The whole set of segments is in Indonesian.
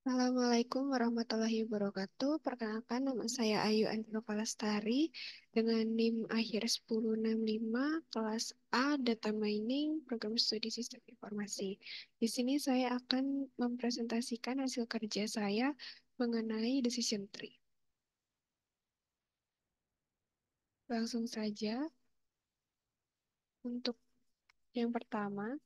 Assalamualaikum warahmatullahi wabarakatuh. Perkenalkan, nama saya Ayu Androka Lestari dengan NIM akhir 1065 kelas A Data Mining Program Studi Sistem Informasi. Di sini saya akan mempresentasikan hasil kerja saya mengenai decision tree. Langsung saja untuk yang pertama.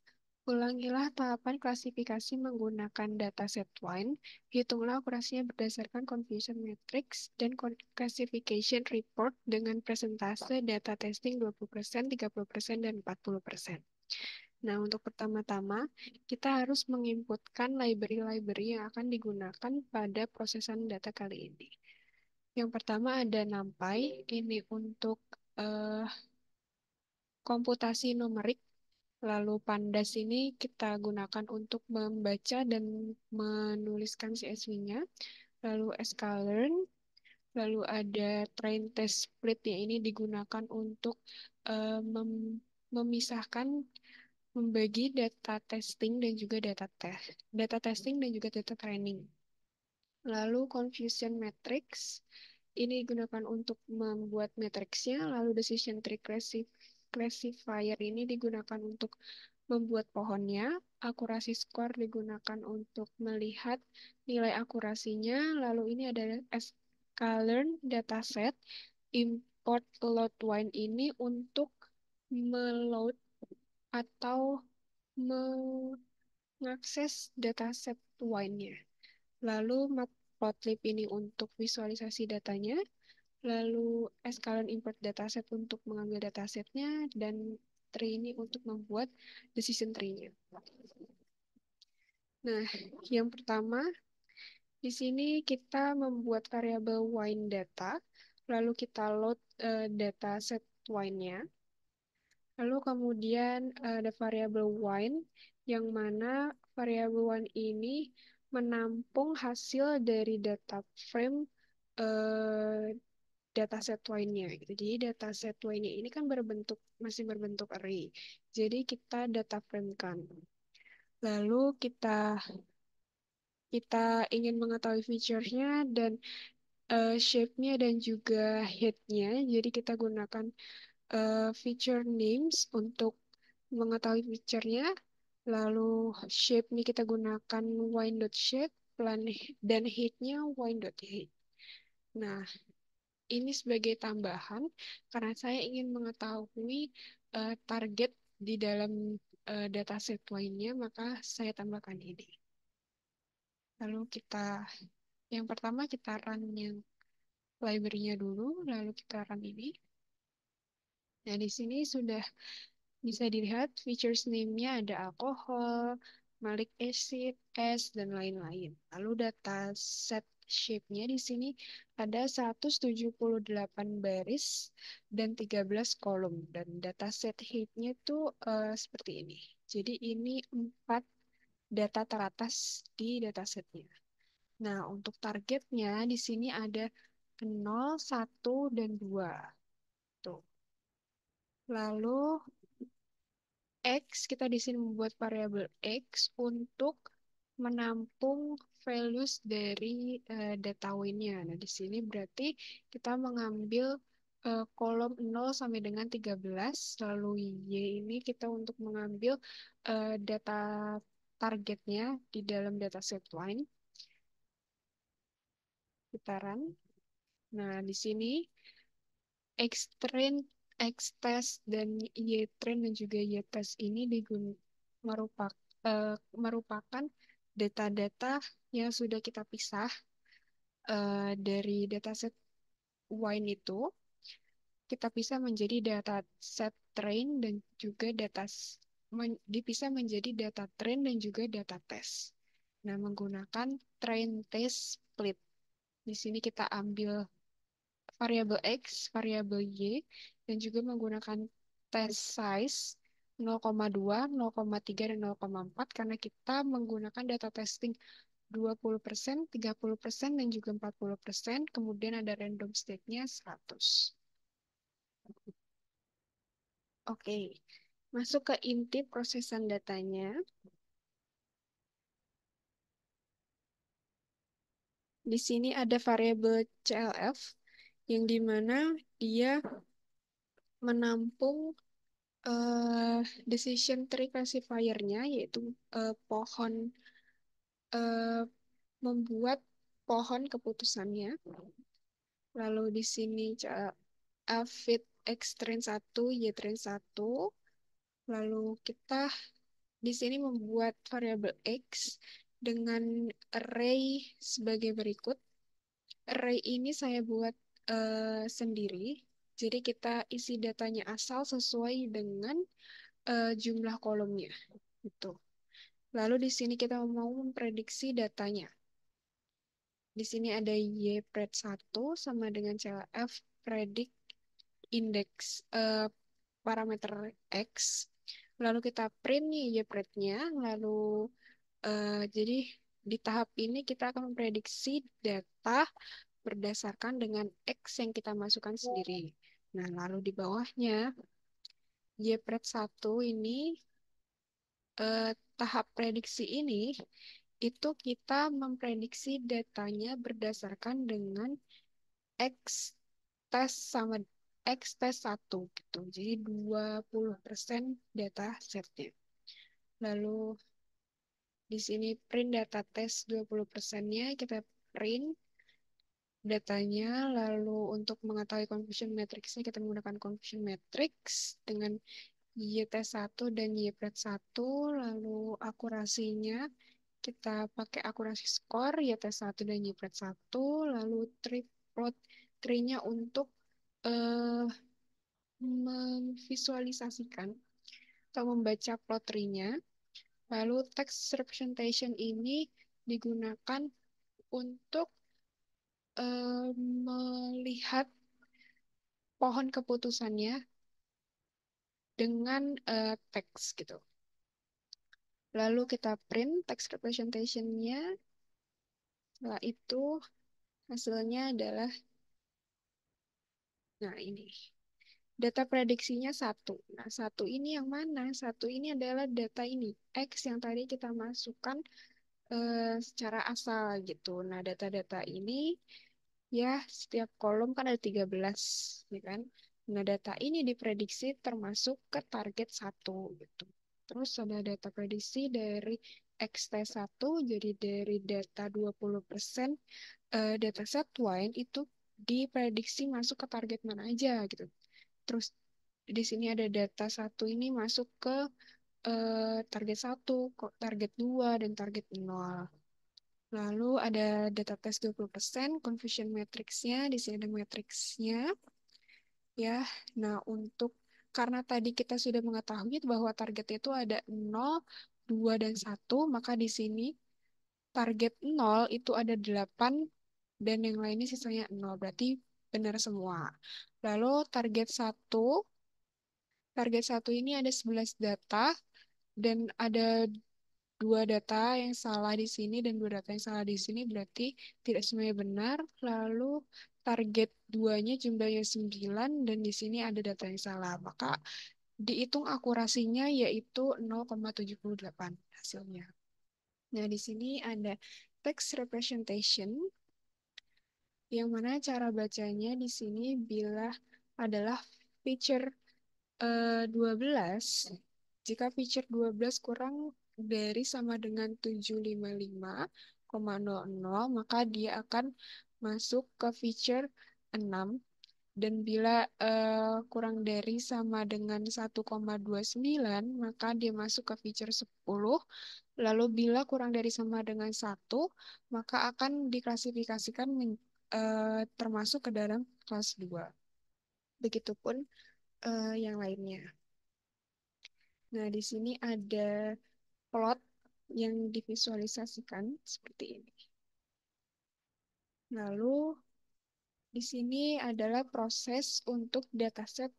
Ulangilah tahapan klasifikasi menggunakan dataset Wine. Hitunglah akurasinya berdasarkan confusion matrix dan classification report dengan presentase data testing 20%, 30%, dan 40%. Nah, untuk pertama-tama, kita harus menginputkan library-library yang akan digunakan pada prosesan data kali ini. Yang pertama ada NumPy, ini untuk eh, komputasi numerik. Lalu Pandas ini kita gunakan untuk membaca dan menuliskan CSV-nya. Lalu sklearn, lalu ada train test split yang ini digunakan untuk memisahkan, membagi data testing dan juga data testing dan juga data training. Lalu confusion matrix ini digunakan untuk membuat matriksnya. Lalu decision tree classifier ini digunakan untuk membuat pohonnya. Akurasi skor digunakan untuk melihat nilai akurasinya. Lalu ini ada sklearn dataset. Import load wine ini untuk meload atau mengakses dataset wine-nya. Lalu matplotlib ini untuk visualisasi datanya. Lalu sklearn import dataset untuk mengambil datasetnya. Dan tree ini untuk membuat decision tree-nya. Nah, yang pertama, di sini kita membuat variabel wine data, lalu kita load data set wine-nya, lalu kemudian ada variabel wine, yang mana variabel wine ini menampung hasil dari data frame eh, dataset wine-nya gitu. Jadi dataset wine-nya ini kan masih berbentuk array. Jadi kita data frame-kan. Lalu kita kita ingin mengetahui feature-nya dan shape-nya dan juga head-nya. Jadi kita gunakan feature names untuk mengetahui feature-nya. Lalu shape-nya kita gunakan wine.shape dan head-nya wine.head. Nah, ini sebagai tambahan karena saya ingin mengetahui target di dalam dataset wine-nya, maka saya tambahkan ini. Lalu yang pertama kita run yang library-nya dulu, lalu kita run ini. Nah, di sini sudah bisa dilihat features name-nya ada alkohol, malic acid, S, dan lain-lain. Lalu data set shape-nya di sini ada 178 baris dan 13 kolom. Dan data set height-nya itu seperti ini. Jadi ini 4 data teratas di datasetnya. Nah, untuk targetnya di sini ada 0, 1, dan 2. Tuh. Lalu X, kita di sini membuat variabel X untuk menampung values dari data win-nya. Nah, di sini berarti kita mengambil kolom 0 sampai dengan 13, lalu Y ini kita untuk mengambil data targetnya di dalam dataset line. Kita run. Nah, di sini Xtrain, Xtest, dan Ytrain dan juga Ytest ini merupakan data-data yang sudah kita pisah dari dataset wine itu. Kita pisah menjadi dataset train dan juga dipisah menjadi data train dan juga data test. Nah, menggunakan train test split. Di sini kita ambil variabel X, variabel Y, dan juga menggunakan test size 0,2, 0,3, dan 0,4 karena kita menggunakan data testing 20%, 30%, dan juga 40%. Kemudian ada random state-nya 100. Oke, masuk ke inti prosesan datanya. Di sini ada variabel CLF yang dimana dia menampung eh, decision tree classifier-nya, yaitu pohon eh, membuat pohon keputusannya. Lalu di sini fit X train 1, Y train 1. Lalu kita di sini membuat variabel X dengan array sebagai berikut. Array ini saya buat sendiri. Jadi kita isi datanya asal sesuai dengan jumlah kolomnya. Gitu. Lalu di sini kita mau memprediksi datanya. Di sini ada Y-pred 1 sama dengan CLF predik indeks parameter X. Lalu kita print nih Y-prednya. Lalu jadi di tahap ini kita akan memprediksi data berdasarkan dengan X yang kita masukkan sendiri. Nah, lalu di bawahnya Y-pred 1 ini tahap prediksi ini itu kita memprediksi datanya berdasarkan dengan X tes sama X tes 1 gitu. Jadi 20% data setnya. Lalu di sini print data tes 20%-nya kita print datanya. Lalu untuk mengetahui confusion matrix-nya kita menggunakan confusion matrix dengan YT1 dan YPRED 1. Lalu akurasinya kita pakai akurasi skor YT1 dan YPRED 1. Lalu plot tree-nya untuk eh, memvisualisasikan atau membaca plot tree-nya. Lalu text representation ini digunakan untuk melihat pohon keputusannya dengan teks gitu. Lalu kita print text representation-nya. Setelah itu hasilnya adalah, nah ini. Data prediksinya satu. Nah, satu ini yang mana? Satu ini adalah data ini, X yang tadi kita masukkan secara asal gitu. Nah, data-data ini ya setiap kolom kan ada 13, ya kan? Nah, data ini diprediksi termasuk ke target satu gitu. Terus ada data prediksi dari XT1, jadi dari data 20% data set wine itu diprediksi masuk ke target mana aja gitu. Terus di sini ada data satu ini masuk ke target satu, target 2 dan target 0. Lalu ada data test 20%, confusion matrix-nya, di sini ada matriksnya. Ya, nah karena tadi kita sudah mengetahui bahwa targetnya itu ada 0, 2, dan 1, maka di sini target 0 itu ada 8, dan yang lainnya sisanya 0, berarti benar semua. Lalu target satu ini ada 11 data, dan ada dua data yang salah di sini dan dua data yang salah di sini, berarti tidak semuanya benar. Lalu target duanya jumlahnya 9 dan di sini ada data yang salah. Maka dihitung akurasinya yaitu 0,78 hasilnya. Nah, di sini ada text representation yang mana cara bacanya di sini bila adalah feature 12. Jika feature 12 kurang dari sama dengan 755,00, maka dia akan masuk ke feature 6. Dan bila kurang dari sama dengan 1,29, maka dia masuk ke feature 10. Lalu bila kurang dari sama dengan 1, maka akan diklasifikasikan termasuk ke dalam kelas 2. Begitupun yang lainnya. Nah, di sini ada plot yang divisualisasikan seperti ini. Lalu, di sini adalah proses untuk dataset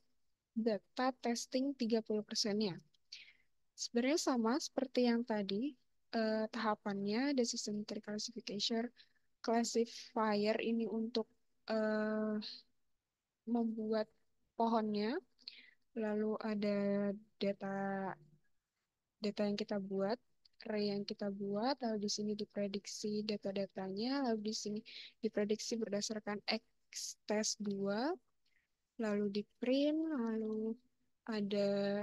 data testing 30%-nya. Sebenarnya sama seperti yang tadi, tahapannya decision tree classification, classifier ini untuk membuat pohonnya, lalu ada data data yang kita buat, array yang kita buat, lalu di sini diprediksi data-datanya, lalu di sini diprediksi berdasarkan X test 2, lalu di print, lalu ada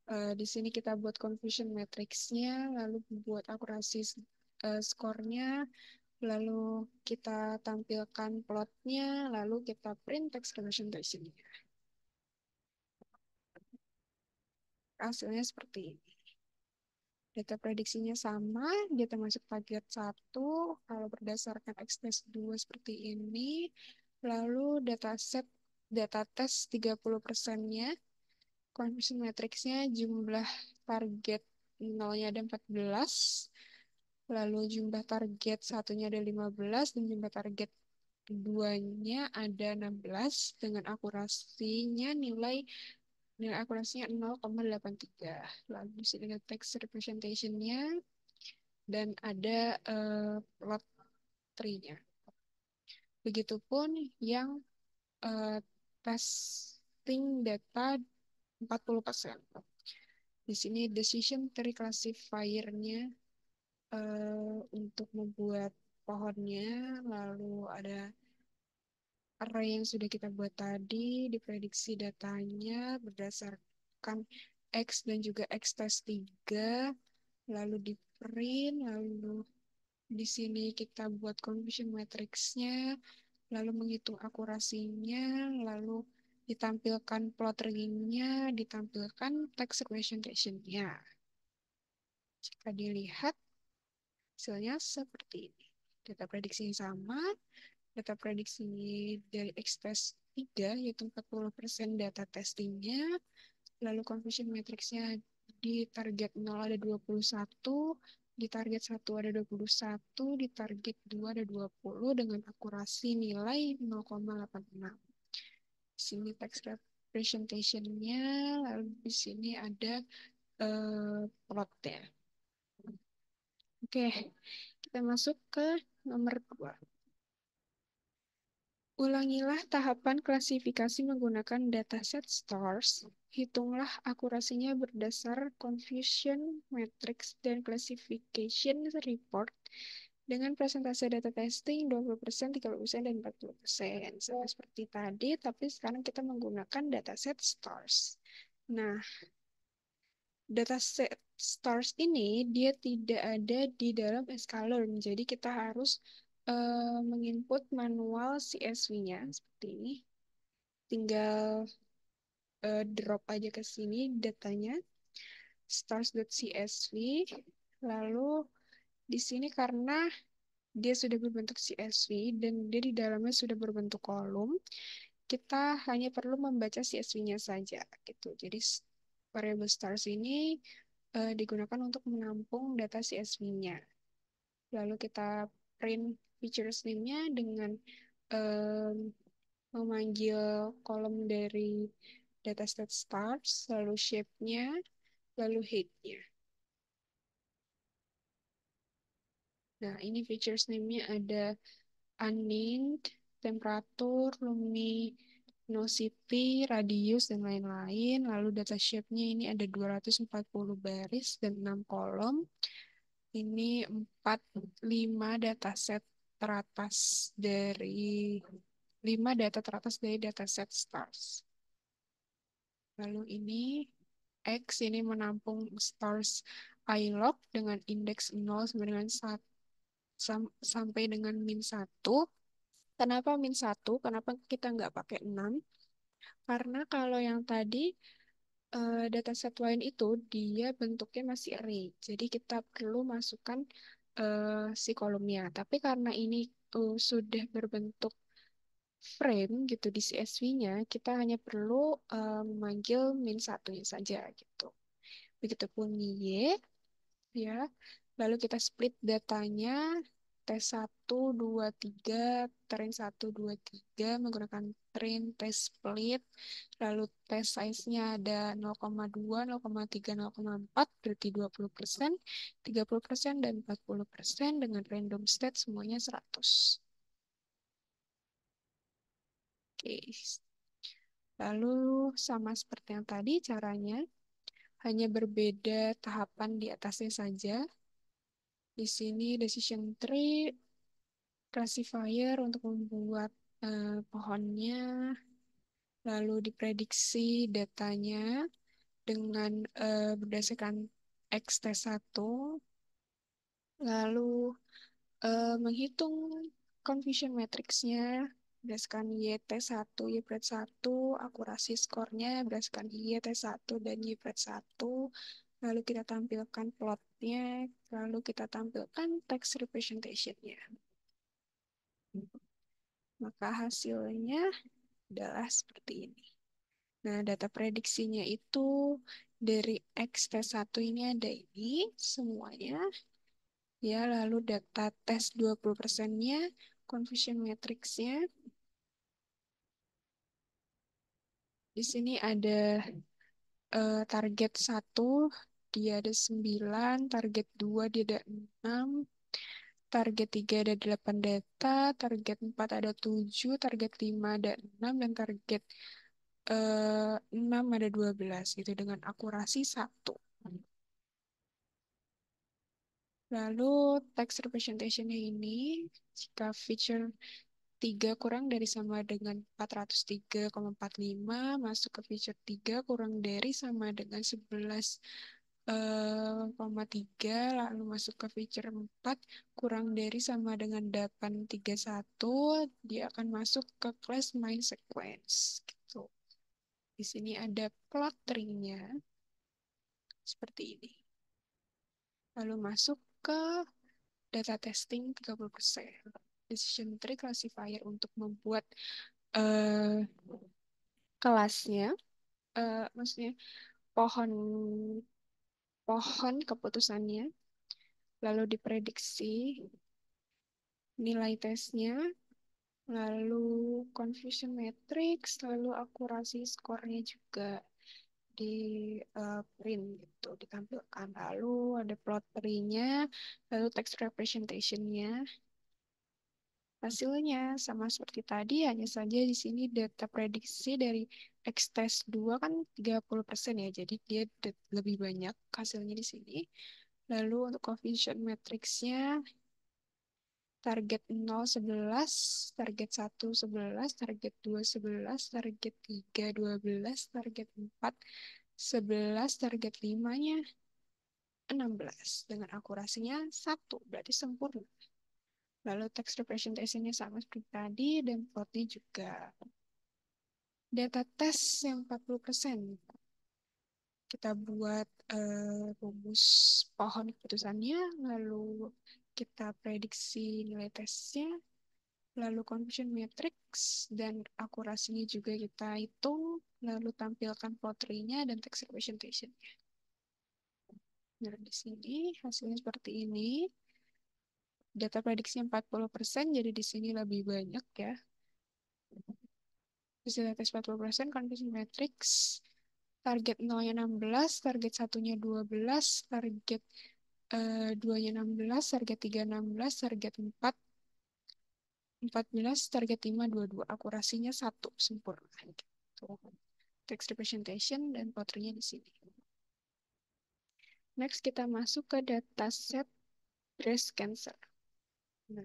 di sini kita buat confusion matrix-nya, lalu buat akurasi skornya, lalu kita tampilkan plotnya, lalu kita print text representation-nya. Hasilnya seperti ini. Data prediksinya sama, data masuk target 1, kalau berdasarkan X-test 2 seperti ini, lalu data tes 30%-nya, confusion matrix-nya jumlah target nolnya ada 14, lalu jumlah target satunya ada 15, dan jumlah target keduanya ada 16, dengan nilai akurasinya 0,83. Lalu di sini ada text representation-nya dan ada plot tree-nya. Begitupun yang eh, testing data 40%. Di sini decision tree classifier-nya untuk membuat pohonnya, lalu ada array yang sudah kita buat tadi, diprediksi datanya berdasarkan X dan juga X test 3, lalu di print, lalu di sini kita buat confusion matrix-nya, lalu menghitung akurasinya, lalu ditampilkan plot ringnya, ditampilkan text representation-nya. Jika dilihat, hasilnya seperti ini. Data prediksi sama, data prediksi dari X-test 3, yaitu 40% data testingnya, lalu confusion matrix-nya di target 0 ada 21, di target 1 ada 21, di target 2 ada 20, dengan akurasi nilai 0,86. Di sini text representation-nya, lalu di sini ada plot-nya. Oke, kita masuk ke nomor 2. Ulangilah tahapan klasifikasi menggunakan dataset stars. Hitunglah akurasinya berdasar confusion matrix dan classification report dengan presentase data testing 20%, 30%, dan 40%. Sama seperti tadi, tapi sekarang kita menggunakan dataset stars. Nah, dataset stars ini dia tidak ada di dalam sklearn, jadi kita harus menginput manual CSV-nya seperti ini. Tinggal drop aja ke sini datanya stars.csv, lalu di sini karena dia sudah berbentuk CSV dan dia di dalamnya sudah berbentuk kolom, kita hanya perlu membaca CSV-nya saja gitu. Jadi variable stars ini digunakan untuk menampung data CSV-nya. Lalu kita print features name-nya dengan memanggil kolom dari dataset stars, lalu shape-nya, lalu height-nya. Nah, ini features name-nya ada unnamed, temperatur, luminosity, radius, dan lain-lain. Lalu data shape-nya ini ada 240 baris dan 6 kolom. Ini 5 dataset teratas dari 5 data teratas dari dataset stars. Lalu ini X ini menampung stars ilog dengan indeks 0 sampai dengan 1, sampai dengan -1. Kenapa -1? Kenapa kita nggak pakai 6? Karena kalau yang tadi dataset lain itu dia bentuknya masih array. Jadi kita perlu masukkan si kolomnya. Tapi karena ini sudah berbentuk frame gitu di CSV-nya, kita hanya perlu memanggil -1-nya saja gitu. Begitupun Y, ya. Lalu kita split datanya tes 1, 2, 3, train 1, 2, 3 menggunakan train test split. Lalu test size-nya ada 0,2, 0,3, 0,4, berarti 20%, 30%, dan 40% dengan random state semuanya 100. Oke. Lalu sama seperti yang tadi caranya, hanya berbeda tahapan di atasnya saja. Di sini decision tree, classifier untuk membuat pohonnya, lalu diprediksi datanya dengan berdasarkan XT1, lalu menghitung confusion matrixnya berdasarkan YT1, YPRED1, akurasi skornya berdasarkan YT1 dan YPRED1, lalu kita tampilkan plotnya, lalu kita tampilkan text representation-nya. Maka hasilnya adalah seperti ini. Nah, data prediksinya itu dari XT1 ini ada ini semuanya. Ya, lalu data tes 20%-nya, confusion matrix-nya. Di sini ada target 1, dia ada 9, target 2 dia ada 6, target 3 ada 8 data, target 4 ada 7, target 5 ada 6, dan target 6 ada 12, gitu, dengan akurasi 1. Lalu text representation-nya ini, jika feature 3 kurang dari sama dengan 403,45, masuk ke feature 3 kurang dari sama dengan 11,3, lalu masuk ke feature 4 kurang dari sama dengan 831, dia akan masuk ke class main sequence. Gitu. Di sini ada plot tree-nya seperti ini. Lalu masuk ke data testing 30%. Decision tree classifier untuk membuat eh, kelasnya, maksudnya pohon pohon keputusannya, lalu diprediksi nilai tesnya, lalu confusion matrix, lalu akurasi skornya juga di print gitu, ditampilkan. Lalu ada plot tree-nya, lalu text representation-nya. Hasilnya sama seperti tadi, hanya saja di sini data prediksi dari X-test 2 kan 30% ya, jadi dia lebih banyak hasilnya di sini. Lalu untuk coefficient matrix-nya, target 0 11, target 1 11, target 2 11, target 3 12, target 4 11, target 5-nya 16, dengan akurasinya 1, berarti sempurna. Lalu text representation-nya sama seperti tadi, dan plotnya juga. Data tes yang 40%. Kita buat rumus pohon keputusannya, lalu kita prediksi nilai tesnya, lalu confusion matrix, dan akurasinya juga kita hitung, lalu tampilkan plot tree-nya dan text representation-nya. Nah, di sini hasilnya seperti ini. Data prediksi 40%, jadi di sini lebih banyak ya. Hasil tes 40%, confusion matrix, target 0-nya 16, target 1-nya 12, target 2-nya 16, target 3 16, target 4 14, target 5 22. Akurasinya 1, sempurna. Gitu. Text representation dan plotternya di sini. Next, kita masuk ke dataset breast cancer. Nah,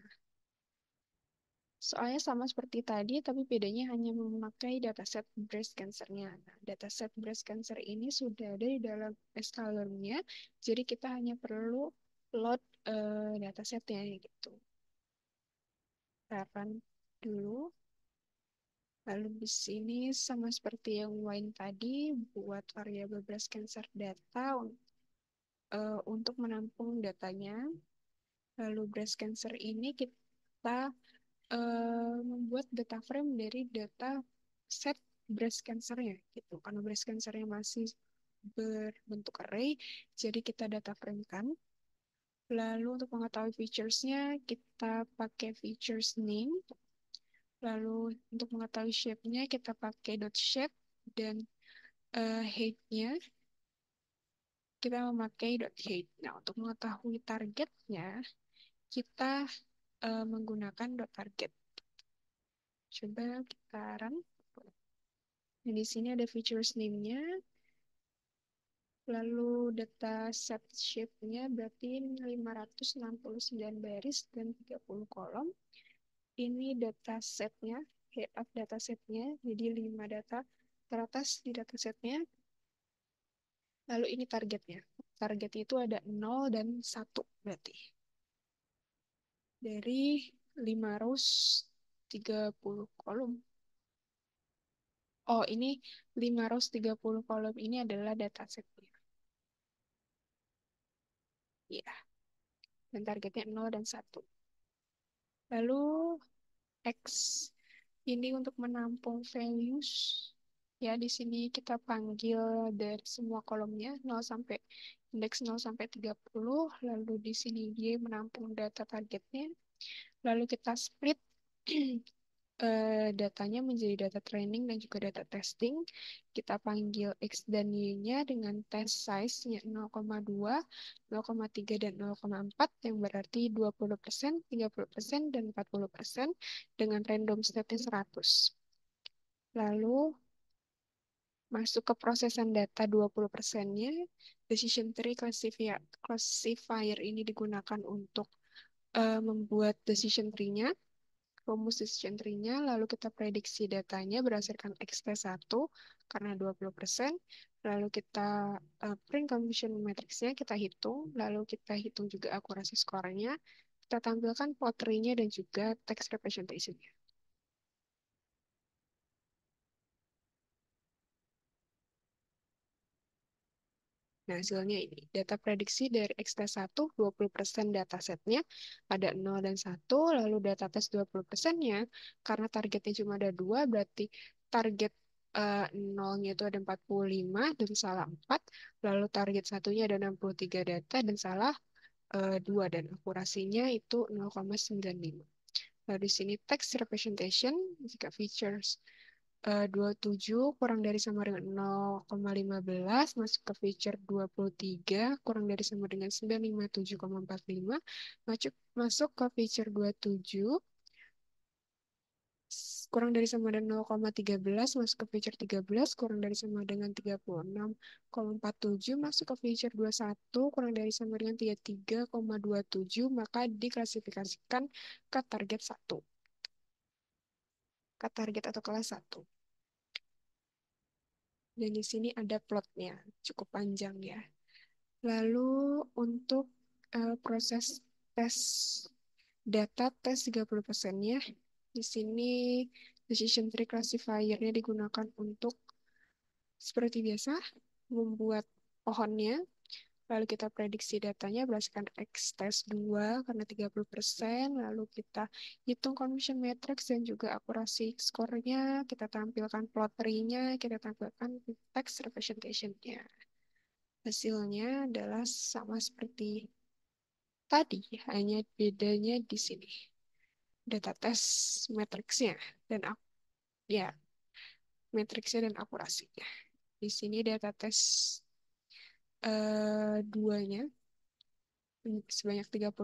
soalnya sama seperti tadi, tapi bedanya hanya memakai dataset breast cancer-nya. Nah, dataset breast cancer ini sudah ada di dalam Escaler-nya, jadi kita hanya perlu load datasetnya gitu. Run dulu. Lalu di sini sama seperti yang Wine tadi, buat variabel breast cancer data untuk menampung datanya. Lalu breast cancer ini kita membuat data frame dari data set breast cancer-nya gitu. Karena breast cancer-nya masih berbentuk array, jadi kita data frame-kan. Lalu untuk mengetahui features-nya, kita pakai features name. Lalu untuk mengetahui shape-nya, kita pakai dot shape, dan height-nya kita memakai dot height. Nah, untuk mengetahui targetnya, kita menggunakan dot target. Coba kita run. Nah, di sini ada features name-nya. Lalu data set shape-nya berarti 569 baris dan 30 kolom. Ini data setnya, head of data setnya, jadi 5 data teratas di data setnya. Lalu ini targetnya. Targetnya itu ada 0 dan 1 berarti. Dari 5 rows 30 kolom. Oh, ini 5 rows 30 kolom ini adalah datasetnya. Ya, dan targetnya 0 dan 1. Lalu X ini untuk menampung values. Ya, di sini kita panggil dari semua kolomnya 0 sampai indeks 0 sampai 30. Lalu di sini dia menampung data targetnya. Lalu kita split datanya menjadi data training dan juga data testing. Kita panggil X dan Y-nya dengan test size-nya 0,2, 0,3, dan 0,4 yang berarti 20%, 30%, dan 40% dengan random state-nya 100. Lalu masuk ke prosesan data 20%-nya, decision tree classifier ini digunakan untuk membuat decision tree-nya, rumus decision tree-nya, lalu kita prediksi datanya berdasarkan XT1 karena 20%, lalu kita print confusion matrix-nya, kita hitung, lalu kita hitung juga akurasi skornya, kita tampilkan plot tree-nya dan juga text representation-nya. Nah, hasilnya ini. Data prediksi dari XT1, 20% datasetnya ada 0 dan 1, lalu data tes 20%-nya, karena targetnya cuma ada 2, berarti target 0-nya itu ada 45 dan salah 4, lalu target satunya ada 63 data dan salah 2, dan akurasinya itu 0,95. Lalu di sini text representation, jika features 27 kurang dari sama dengan 0,15 masuk ke feature 23 kurang dari sama dengan 957,45 masuk ke feature 27 kurang dari sama dengan 0,13 masuk ke feature 13 kurang dari sama dengan 36,47 masuk ke feature 21 kurang dari sama dengan 33,27 maka diklasifikasikan ke target 1, ke target atau kelas 1. Dan di sini ada plotnya, cukup panjang ya. Lalu untuk proses tes data tes 30%-nya, di sini decision tree classifier-nya digunakan untuk seperti biasa membuat pohonnya. Lalu kita prediksi datanya berdasarkan X test 2 karena 30%. Lalu kita hitung confusion matrix dan juga akurasi skornya. Kita tampilkan plot tree-nya, kita tampilkan text representation-nya. Hasilnya adalah sama seperti tadi, hanya bedanya di sini. Data test matriksnya dan ya, matriksnya dan akurasinya. Di sini data tes duanya sebanyak 30%.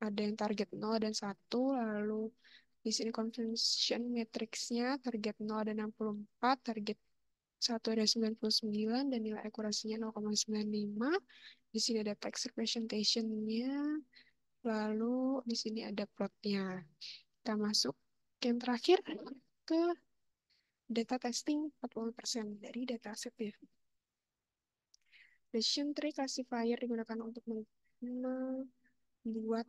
Ada yang target 0 dan 1, lalu di sini confusion matriksnya target 0 ada 64, target 1 ada 99, dan nilai akurasinya 0,95. Di sini ada text representation-nya, lalu di sini ada plotnya. Kita masuk ke yang terakhir, ke data testing 40% dari datasetnya. Decision tree classifier digunakan untuk membuat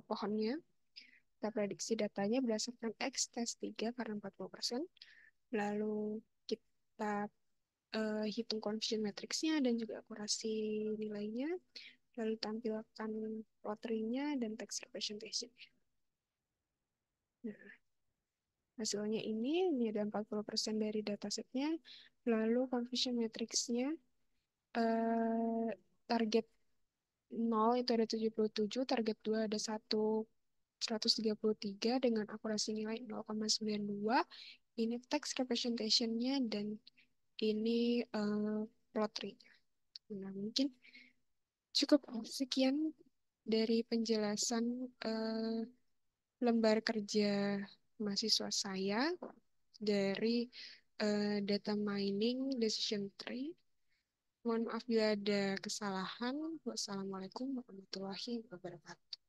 pohonnya. Kita prediksi datanya berdasarkan X test 3 karena 40%. Lalu kita hitung confusion matrixnya dan juga akurasi nilainya. Lalu tampilkan plot tree-nya dan text representation. Nah, hasilnya ini ada 40% dari datasetnya. Lalu confusion matrix-nya target 0 itu ada 77, target 2 ada 133 dengan akurasi nilai 0,92. Ini text representation-nya dan ini plot tree-nya. Nah, mungkin cukup sekian dari penjelasan lembar kerja mahasiswa saya dari data mining decision tree. Mohon maaf bila ada kesalahan. Wassalamualaikum warahmatullahi wabarakatuh.